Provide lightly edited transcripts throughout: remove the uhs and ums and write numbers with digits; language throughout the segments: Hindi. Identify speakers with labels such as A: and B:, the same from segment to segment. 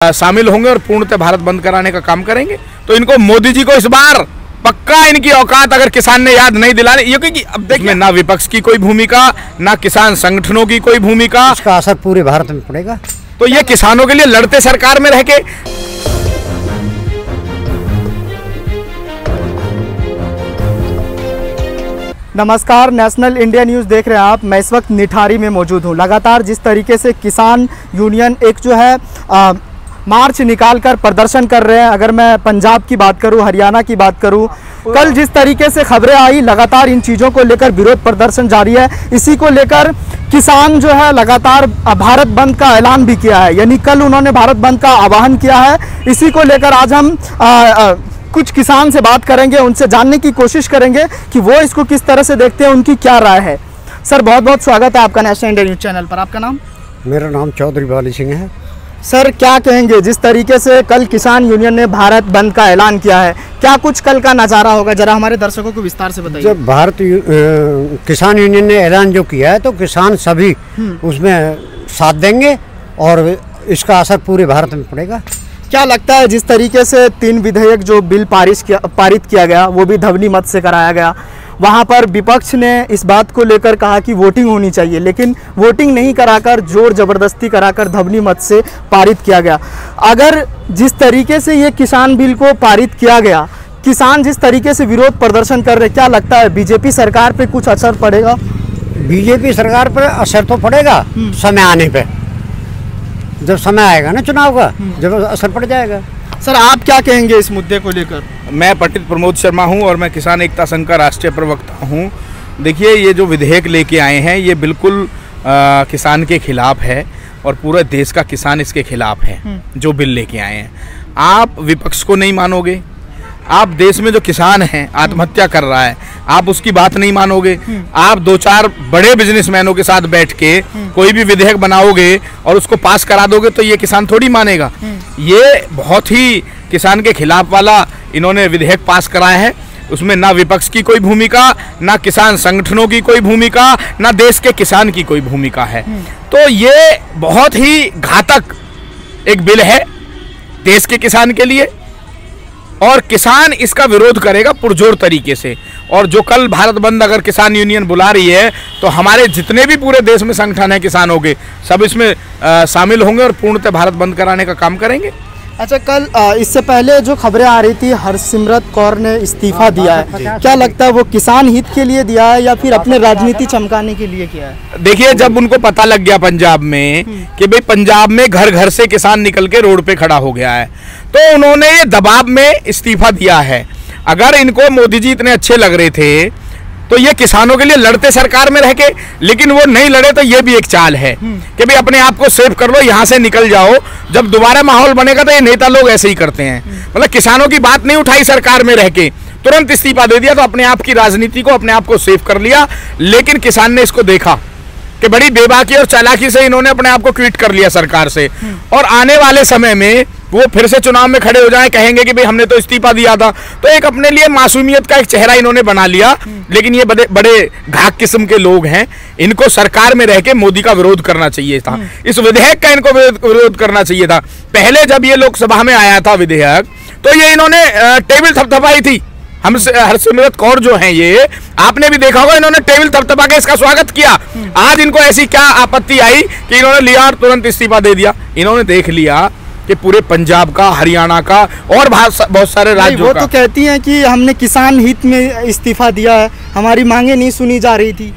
A: शामिल होंगे और पूर्णतः भारत बंद कराने का काम करेंगे। तो इनको मोदी जी को इस बार पक्का इनकी औकात अगर किसान ने याद नहीं दिलाने, ये क्योंकि अब देखिए ना विपक्ष की कोई भूमिका, ना किसान संगठनों की कोई भूमिका,
B: इसका असर पूरे भारत में पड़ेगा।
A: तो ये किसानों के लिए लड़ते सरकार में रह के
C: नमस्कार, नेशनल इंडिया न्यूज़ देख रहे हैं आप। मैं इस वक्त निठारी में मौजूद हूं। लगातार जिस तरीके से किसान यूनियन एक जो है मार्च निकालकर प्रदर्शन कर रहे हैं, अगर मैं पंजाब की बात करूं, हरियाणा की बात करूं, कल जिस तरीके से खबरें आई, लगातार इन चीज़ों को लेकर विरोध प्रदर्शन जारी है। इसी को लेकर किसान जो है लगातार भारत बंद का ऐलान भी किया है, यानी कल उन्होंने भारत बंद का आह्वान किया है। इसी को लेकर आज हम कुछ किसान से बात करेंगे, उनसे जानने की कोशिश करेंगे कि वो इसको किस तरह से देखते हैं, उनकी क्या राय है। सर, बहुत बहुत स्वागत है आपका नेशनल इंडिया न्यूज़ चैनल पर। आपका नाम?
B: मेरा नाम चौधरी बाली सिंह है।
C: सर, क्या कहेंगे जिस तरीके से कल किसान यूनियन ने भारत बंद का ऐलान किया है, क्या कुछ कल का नज़ारा होगा, जरा हमारे दर्शकों को विस्तार से बताइए।
B: जब किसान यूनियन ने ऐलान जो किया है तो किसान सभी उसमें साथ देंगे और इसका असर पूरे भारत में पड़ेगा।
C: क्या लगता है जिस तरीके से 3 विधेयक जो बिल पारित किया गया वो भी ध्वनि मत से कराया गया, वहाँ पर विपक्ष ने इस बात को लेकर कहा कि वोटिंग होनी चाहिए, लेकिन वोटिंग नहीं कराकर जोर ज़बरदस्ती कराकर ध्वनि मत से पारित किया गया। अगर जिस तरीके से ये किसान बिल को पारित किया गया, किसान जिस तरीके से विरोध प्रदर्शन कर रहे, क्या लगता है बीजेपी सरकार पे कुछ असर पड़ेगा?
B: बीजेपी सरकार पर असर तो पड़ेगा समय आने पे, जब समय आएगा ना चुनाव का, जब असर पड़ जाएगा।
C: सर, आप क्या कहेंगे इस मुद्दे को लेकर?
A: मैं पंडित प्रमोद शर्मा हूं और मैं किसान एकता संघ का राष्ट्रीय प्रवक्ता हूं। देखिए, ये जो विधेयक लेके आए हैं ये बिल्कुल किसान के खिलाफ है और पूरे देश का किसान इसके खिलाफ है। जो बिल लेके आए हैं, आप विपक्ष को नहीं मानोगे, आप देश में जो किसान हैं आत्महत्या कर रहा है, आप उसकी बात नहीं मानोगे। आप 2-4 बड़े बिजनेसमैनों के साथ बैठ के कोई भी विधेयक बनाओगे और उसको पास करा दोगे तो ये किसान थोड़ी मानेगा। ये बहुत ही किसान के खिलाफ वाला इन्होंने विधेयक पास कराया है। उसमें ना विपक्ष की कोई भूमिका, ना किसान संगठनों की कोई भूमिका, ना देश के किसान की कोई भूमिका है। तो ये बहुत ही घातक एक बिल है देश के किसान के लिए और किसान इसका विरोध करेगा पुरजोर तरीके से। और जो कल भारत बंद अगर किसान यूनियन बुला रही है तो हमारे जितने भी पूरे देश में संगठन है किसानों के, सब इसमें शामिल होंगे और पूर्णतः भारत बंद कराने का काम करेंगे।
C: अच्छा, कल इससे पहले जो खबरें आ रही थी हरसिमरत कौर ने इस्तीफा दिया है, क्या लगता है वो किसान हित के लिए दिया है या फिर अपने राजनीति चमकाने के लिए किया है?
A: देखिए, जब उनको पता लग गया पंजाब में कि भाई पंजाब में घर घर से किसान निकल के रोड पे खड़ा हो गया है, तो उन्होंने ये दबाव में इस्तीफा दिया है। अगर इनको मोदी जी इतने अच्छे लग रहे थे तो ये किसानों के लिए लड़ते सरकार में रह के, लेकिन वो नहीं लड़े। तो ये भी एक चाल है कि भाई अपने आप को सेव कर लो, यहाँ से निकल जाओ। जब दोबारा माहौल बनेगा तो ये नेता लोग ऐसे ही करते हैं, मतलब किसानों की बात नहीं उठाई सरकार में रह के, तुरंत इस्तीफा दे दिया, तो अपने आप की राजनीति को, अपने आप को सेव कर लिया। लेकिन किसान ने इसको देखा कि बड़ी बेबाकी और चालाकी से इन्होंने अपने आप को क्विट कर लिया सरकार से, और आने वाले समय में वो फिर से चुनाव में खड़े हो जाएं, कहेंगे कि भाई हमने तो इस्तीफा दिया था। तो एक अपने लिए मासूमियत का एक चेहरा इन्होंने बना लिया। लेकिन ये बड़े बड़े घाक किस्म के लोग हैं, इनको सरकार में रह के मोदी का विरोध करना चाहिए था, इस विधेयक का इनको विरोध करना चाहिए था। पहले जब ये लोकसभा में आया था विधेयक, तो ये इन्होंने टेबल थपथपाई थी। हम हरसिमरत कौर जो हैं, ये आपने भी देखा होगा, इन्होंने टेबल थपथपा के इसका स्वागत किया। आज इनको ऐसी क्या आपत्ति आई कि इन्होंने लिया और तुरंत इस्तीफा दे दिया? इन्होंने देख लिया कि पूरे पंजाब का, हरियाणा का और बहुत सारे राज्यों
C: वो
A: का।
C: तो कहती हैं कि हमने किसान हित में इस्तीफा दिया है, हमारी मांगे नहीं सुनी जा रही थी।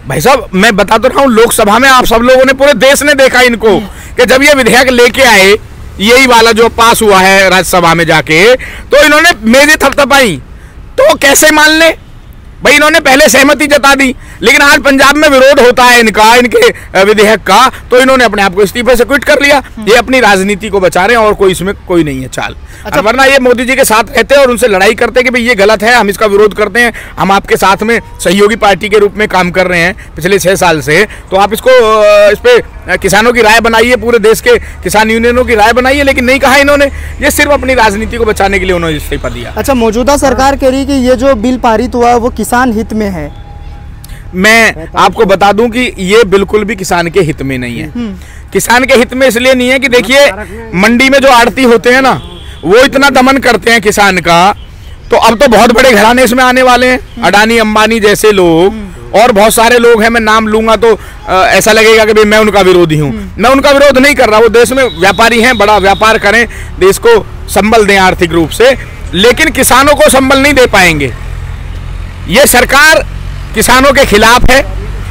A: भाई साहब, मैं बता तो रहा हूँ, लोकसभा में आप सब लोगों ने, पूरे देश ने देखा इनको कि जब ये विधेयक लेके आए, यही वाला जो पास हुआ है राज्यसभा में जाके, तो इन्होंने मेजें थपथपाई। तो कैसे मान ले भाई? इन्होंने पहले सहमति जता दी, लेकिन आज पंजाब में विरोध होता है इनका, इनके विधेयक का, तो इन्होंने अपने आप को इस्तीफे से क्विट कर लिया। ये अपनी राजनीति को बचा रहे हैं और कोई इसमें कोई नहीं है चाल। अच्छा, वरना ये मोदी जी के साथ रहते और उनसे लड़ाई करते कि भाई ये गलत है, हम इसका विरोध करते हैं, हम आपके साथ में सहयोगी पार्टी के रूप में काम कर रहे हैं पिछले 6 साल से, तो आप इसको इस पे किसानों की राय बनाइए, पूरे देश के किसान यूनियनों की राय बनाइए। लेकिन नहीं कहा इन्होंने, ये सिर्फ अपनी राजनीति को बचाने के लिए उन्होंने इस्तीफा दिया।
C: अच्छा, मौजूदा सरकार कह रही है कि ये जो बिल पारित हुआ है वो किसान हित में है।
A: मैं आपको बता दूं कि ये बिल्कुल भी किसान के हित में नहीं है। किसान के हित में इसलिए नहीं है कि देखिए मंडी में जो आड़ती होते हैं ना, वो इतना दमन करते हैं किसान का, तो अब तो बहुत बड़े घराने इसमें आने वाले हैं, अडानी अंबानी जैसे लोग, और बहुत सारे लोग हैं, मैं नाम लूंगा तो ऐसा लगेगा कि भाई मैं उनका विरोधी हूं। मैं उनका विरोध नहीं कर रहा, वो देश में व्यापारी हैं, बड़ा व्यापार करें, देश को संबल दें आर्थिक रूप से, लेकिन किसानों को संबल नहीं दे पाएंगे। ये सरकार किसानों के खिलाफ है।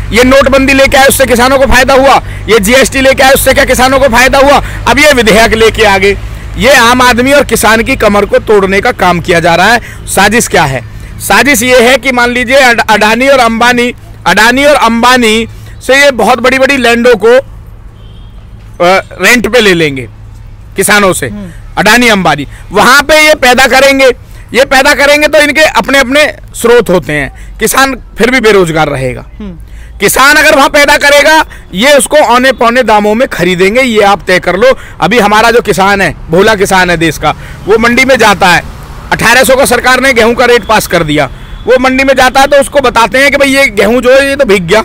A: ये नोटबंदी लेके आए, उससे किसानों को फायदा हुआ, ये जीएसटी लेके आए, उससे क्या किसानों को फायदा हुआ, अब ये विधेयक लेके आ गए। ये आम आदमी और किसान की कमर को तोड़ने का काम किया जा रहा है। साजिश क्या है? साजिश ये है कि मान लीजिए अडानी और अंबानी से ये बहुत बड़ी बड़ी लैंडों को रेंट पे ले लेंगे किसानों से, अडानी अंबानी वहां पे ये पैदा करेंगे तो इनके अपने अपने स्रोत होते हैं, किसान फिर भी बेरोजगार रहेगा। किसान अगर वहां पैदा करेगा, ये उसको औने पौने दामों में खरीदेंगे, ये आप तय कर लो। अभी हमारा जो किसान है, भोला किसान है देश का, वो मंडी में जाता है, 1800 का सरकार ने गेहूं का रेट पास कर दिया, वो मंडी में जाता है तो उसको बताते हैं कि भाई ये गेहूं जो है ये तो भीग गया,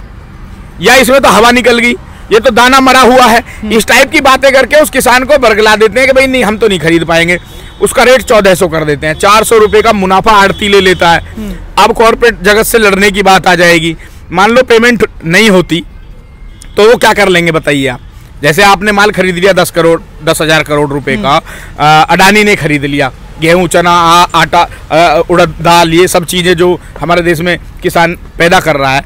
A: या इसमें तो हवा निकल गई, ये तो दाना मरा हुआ है, इस टाइप की बातें करके उस किसान को बरगला देते हैं कि भाई नहीं, हम तो नहीं खरीद पाएंगे। उसका रेट 1400 कर देते हैं, 400 रुपए का मुनाफा आड़ती ले लेता है। अब कॉर्पोरेट जगत से लड़ने की बात आ जाएगी, मान लो पेमेंट नहीं होती तो वो क्या कर लेंगे बताइए आप? जैसे आपने माल खरीद लिया 10,000 करोड़ रुपए का, अडानी ने खरीद लिया, गेहूं, चना, आटा, उड़द दाल, ये सब चीजें जो हमारे देश में किसान पैदा कर रहा है,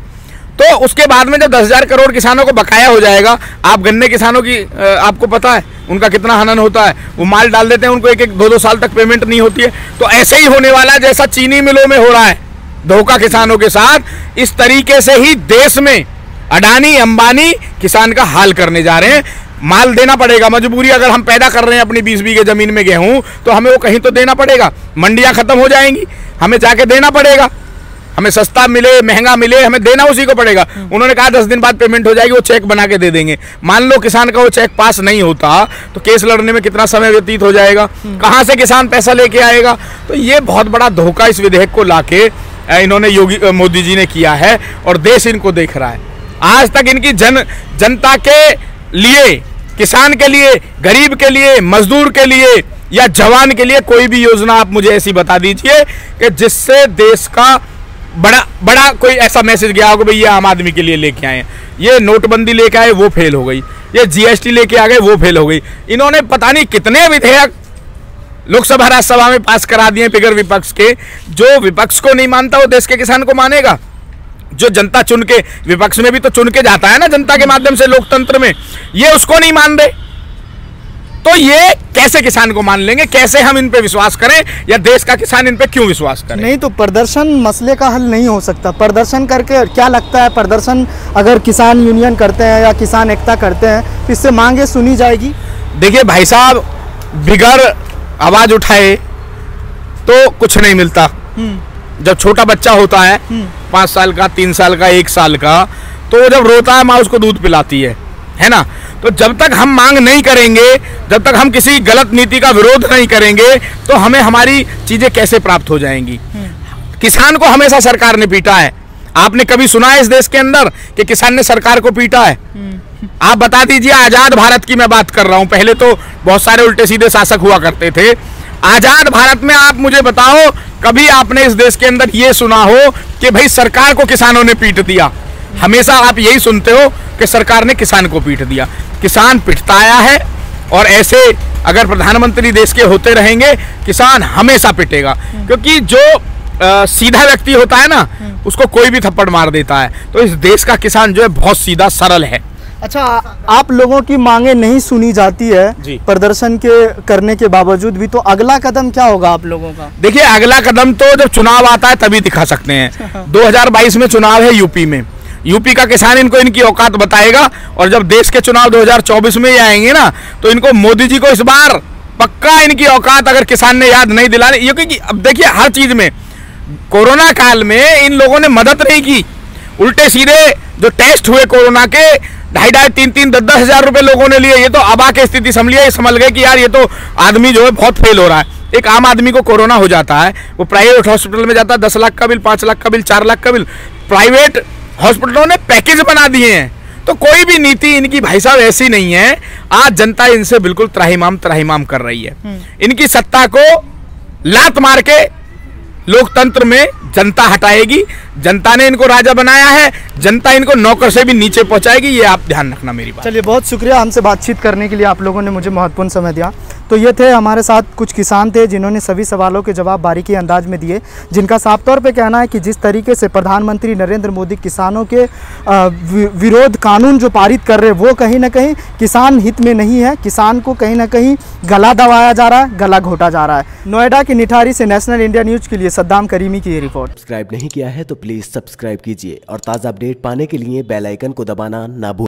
A: तो उसके बाद में जब 10,000 करोड़ किसानों को बकाया हो जाएगा, आप गन्ने किसानों की आपको पता है उनका कितना हनन होता है, वो माल डाल देते हैं, उनको 1-2 साल तक पेमेंट नहीं होती है। तो ऐसे ही होने वाला जैसा चीनी मिलों में हो रहा है धोखा किसानों के साथ, इस तरीके से ही देश में अडानी अंबानी किसान का हाल करने जा रहे हैं। माल देना पड़ेगा, मजबूरी, अगर हम पैदा कर रहे हैं अपनी 20 बीघे जमीन में गेहूं, तो हमें वो कहीं तो देना पड़ेगा, मंडियां खत्म हो जाएंगी, हमें जाके देना पड़ेगा, हमें सस्ता मिले महंगा मिले, हमें देना उसी को पड़ेगा। उन्होंने कहा 10 दिन बाद पेमेंट हो जाएगी, वो चेक बना के दे देंगे। मान लो किसान का वो चेक पास नहीं होता तो केस लड़ने में कितना समय व्यतीत हो जाएगा, कहां से किसान पैसा लेके आएगा? तो ये बहुत बड़ा धोखा इस विधेयक को लाके इन्होंने मोदी जी ने किया है, और देश इनको देख रहा है। आज तक इनकी जनता के लिए, किसान के लिए, गरीब के लिए, मजदूर के लिए या जवान के लिए कोई भी योजना आप मुझे ऐसी बता दीजिए कि जिससे देश का बड़ा कोई ऐसा मैसेज गया हो कि भाई ये आम आदमी के लिए लेके आए हैं। ये नोटबंदी लेके आए, वो फेल हो गई, ये जीएसटी लेके आ गए, वो फेल हो गई। इन्होंने पता नहीं कितने विधेयक लोकसभा राज्यसभा में पास करा दिए बिगर विपक्ष के। जो विपक्ष को नहीं मानता वो देश के किसान को मानेगा? जो जनता चुन के, विपक्ष में भी तो चुन के जाता है ना जनता के माध्यम से लोकतंत्र में, ये उसको नहीं मान रहे, तो ये कैसे किसान को मान लेंगे? कैसे हम इन पे विश्वास करें, या देश का किसान इन पे क्यों विश्वास करे?
C: नहीं तो प्रदर्शन मसले का हल नहीं हो सकता। प्रदर्शन करके क्या लगता है, प्रदर्शन अगर किसान यूनियन करते हैं या किसान एकता करते हैं तो इससे मांगे सुनी जाएगी?
A: देखिए भाई साहब, बिगर आवाज उठाए तो कुछ नहीं मिलता। जब छोटा बच्चा होता है 5 साल का, 3 साल का, 1 साल का, तो जब रोता है माँ उसको दूध पिलाती है ना? तो जब तक हम मांग नहीं करेंगे, जब तक हम किसी गलत नीति का विरोध नहीं करेंगे, तो हमें हमारी चीजें कैसे प्राप्त हो जाएंगी? किसान को हमेशा सरकार ने पीटा है। आपने कभी सुना है इस देश के अंदर कि किसान ने सरकार को पीटा है? आप बता दीजिए। आजाद भारत की मैं बात कर रहा हूं, पहले तो बहुत सारे उल्टे सीधे शासक हुआ करते थे। आजाद भारत में आप मुझे बताओ, कभी आपने इस देश के अंदर ये सुना हो कि भाई सरकार को किसानों ने पीट दिया? हमेशा आप यही सुनते हो कि सरकार ने किसान को पीट दिया। किसान पिटता आया है, और ऐसे अगर प्रधानमंत्री देश के होते रहेंगे, किसान हमेशा पिटेगा, क्योंकि जो सीधा व्यक्ति होता है ना, उसको कोई भी थप्पड़ मार देता है। तो इस देश का किसान जो है बहुत सीधा सरल है।
C: अच्छा, आप लोगों की मांगे नहीं सुनी जाती है प्रदर्शन के करने के बावजूद भी, तो अगला कदम क्या होगा आप लोगों का? देखिए,
A: अगला कदम तो जब चुनाव आता है तभी दिखा सकते हैं। 2022 में चुनाव है यूपी में, यूपी का किसान इनको इनकी औकात बताएगा, और जब देश के चुनाव 2024 में ही आएंगे ना, तो इनको मोदी जी को इस बार पक्का इनकी औकात अगर किसान ने याद नहीं दिलानी, क्योंकि अब देखिए हर चीज में, कोरोना काल में इन लोगों ने मदद नहीं की, उल्टे सीधे जो टेस्ट हुए कोरोना के 2,500, 3,000, 10,000 हज़ार रुपए लोगों ने लिए। ये तो अबा की स्थिति समझ लिया, ये समझ गए कि यार ये तो आदमी जो है बहुत फेल हो रहा है। एक आम आदमी को कोरोना हो जाता है, वो प्राइवेट हॉस्पिटल में जाता है, 10 लाख का बिल, 5 लाख का बिल, 4 लाख का बिल। प्राइवेट हॉस्पिटलों ने पैकेज बना दिए हैं, तो कोई भी नीति इनकी भाई साहब ऐसी नहीं है। आज जनता इनसे बिल्कुल त्राहिमाम कर रही है। इनकी सत्ता को लात मार के लोकतंत्र में जनता हटाएगी। जनता ने इनको राजा बनाया है, जनता इनको नौकर से भी नीचे पहुंचाएगी, ये आप ध्यान रखना मेरी बात।
C: चलिए, बहुत शुक्रिया हमसे बातचीत करने के लिए, आप लोगों ने मुझे महत्वपूर्ण समय दिया। तो ये थे हमारे साथ कुछ किसान थे जिन्होंने सभी सवालों के जवाब बारीकी अंदाज में दिए, जिनका साफ तौर पे कहना है कि जिस तरीके से प्रधानमंत्री नरेंद्र मोदी किसानों के विरोध कानून जो पारित कर रहे हैं वो कहीं ना कहीं किसान हित में नहीं है। किसान को कहीं ना कहीं गला दबाया जा रहा है, गला घोटा जा रहा है। नोएडा की निठारी से नेशनल इंडिया न्यूज़ के लिए सद्दाम करीमी की ये रिपोर्ट।
D: सब्सक्राइब नहीं किया है तो प्लीज़ सब्सक्राइब कीजिए और ताज़ा अपडेट पाने के लिए बेल आइकन को दबाना ना भूलें।